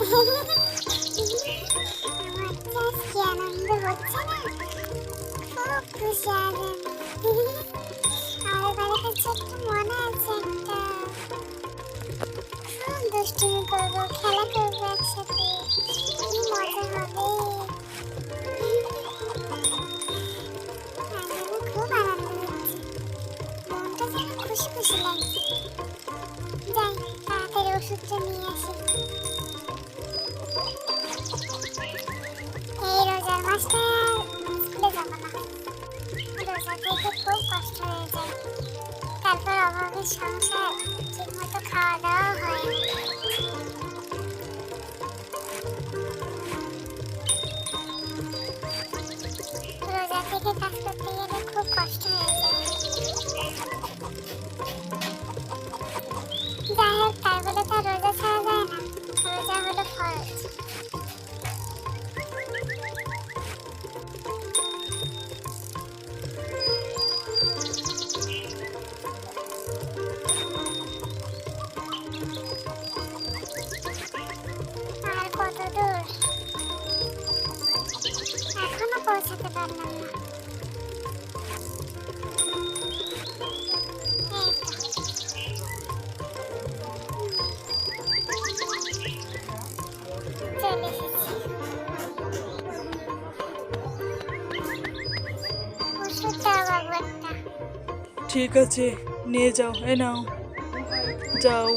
কি আনন্দ হচ্ছে না, খুব খুশি আজ আমি। আমাদের বাড়িতে ছোট্ট মনে আছে একটা, খুব দুষ্টুমি করবো, খেলা করবো একসাথে, কি মজা হবে। আমার খুব আনন্দ হচ্ছে, মনটা যেন খুশি খুশি লাগছে। যাই তাড়াতাড়ি ওষুধটা নিয়ে আসি। এই রোজার মাসটা স্কুলে যাবো না, রোজা থেকে খুব কষ্ট হয়ে যায়। তারপর অভাবের সংসার, ঠিক মতো খাওয়া দাওয়া হয় না। রোজা থেকে কাজ করতে গেলে খুব কষ্ট হয়ে যায়। যাই হোক, তাই বলে তো আর রোজা ছাড়া যায় না, রোজা হলো ফরজ। আর কত দূর, এখনো পৌঁছাতে পারলাম না। এই তো, চলে এসেছি। ওষুধ দাও বাবু একটা। ঠিক আছে, নিয়ে যাও, এ নাও, যাও।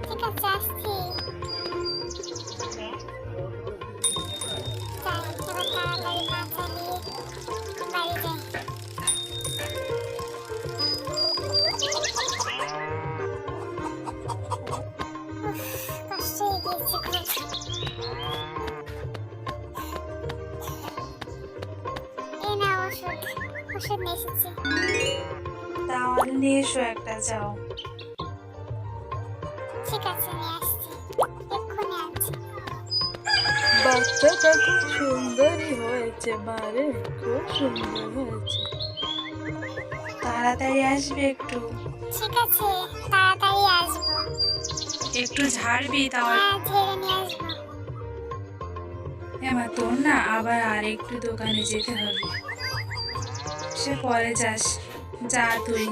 ঠিক আছে, আসছি। যাই, এবার তাড়াতাড়ি পা চালিয়ে বাড়ি যাই। উফ, কষ্ট হয়ে গিয়েছে খুব। এই নাও ওষুধ, ওষুধ নিয়ে এসেছি। তাহলে নিয়ে এসো একটা, যাও। ঠিক আছে, নিয়ে আসছি, এক্ষুনি আনছি। বাচ্চাটা খুব সুন্দরই হয়েছে মারে, খুব সুন্দর হয়েছে। তাড়াতাড়ি আসবে একটু, ঠিক আছে, তাড়াতাড়ি আসবো। একটু ঝাড়বি তাও। হ্যাঁ, ঝেড়ে নিয়ে আসবো। এমা তোর না আবার আর একটু দোকানে যেতে হবে, সে পরে যাস। যা তুই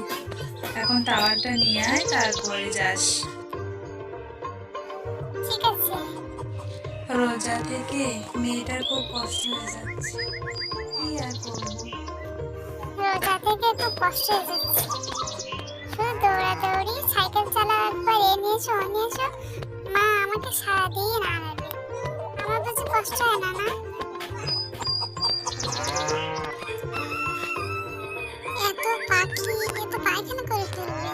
এখন টাওয়ারটা নিয়ে আয়, তারপরে যাস। ঠিক আছে। রোজা থেকে মেয়েটার খুব কষ্ট হয়ে যাচ্ছে, কি আর করবো। রোজা থেকে খুব কষ্ট হয়ে যাচ্ছে, শুধু দৌড়াদৌড়ি, সাইকেল চালাও, একবার এ নিয়ে এসো, ও নিয়ে এসো, মা আমাকে সারাদিন আনাবে। আমার বুঝি কষ্ট হয় না? না, এত পাখি, এত পায়খানা করে তুলবে।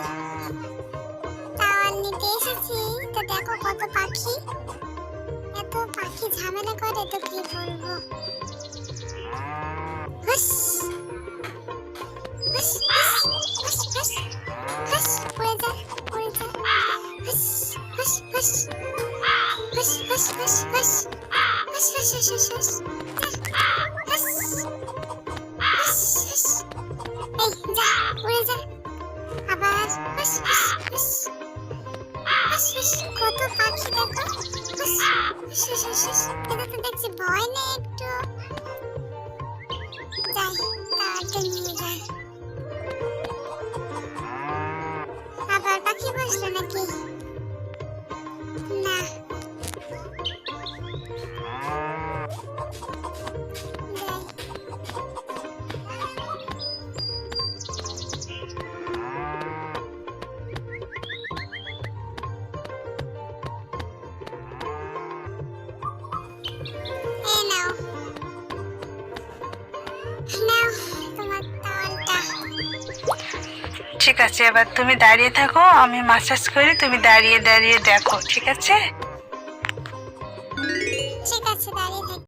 টাওয়াল নিতে এসেছি তো দেখো কত পাখি, এত পাখি ঝামেলা করে তো কি বলবো। হুস হুস হুস হুস হুস, উড়ে যা, উড়ে যা, হুস হুস হুস হুস হুস হুস হুস হুস হুস হুস হুস হুস, হুস হুস হুস। এই যা, উড়ে যা, আবার হুস হুস হুস হুস হুস। কত পাখি দেখো, হুস হুস হুস হুস হুস। এদের তো দেখছি ভয় নেই একটু। যাই, তাড়াতাড়ি নিয়ে যাই। আবার পাখি বসলো নাকি? না, যাই। এই নাও, নাও তোমার টাওয়ালটা। ঠিক আছে, এবার তুমি দাঁড়িয়ে থাকো, আমি মাসাজ করি, তুমি দাঁড়িয়ে দাঁড়িয়ে দেখো, ঠিক আছে?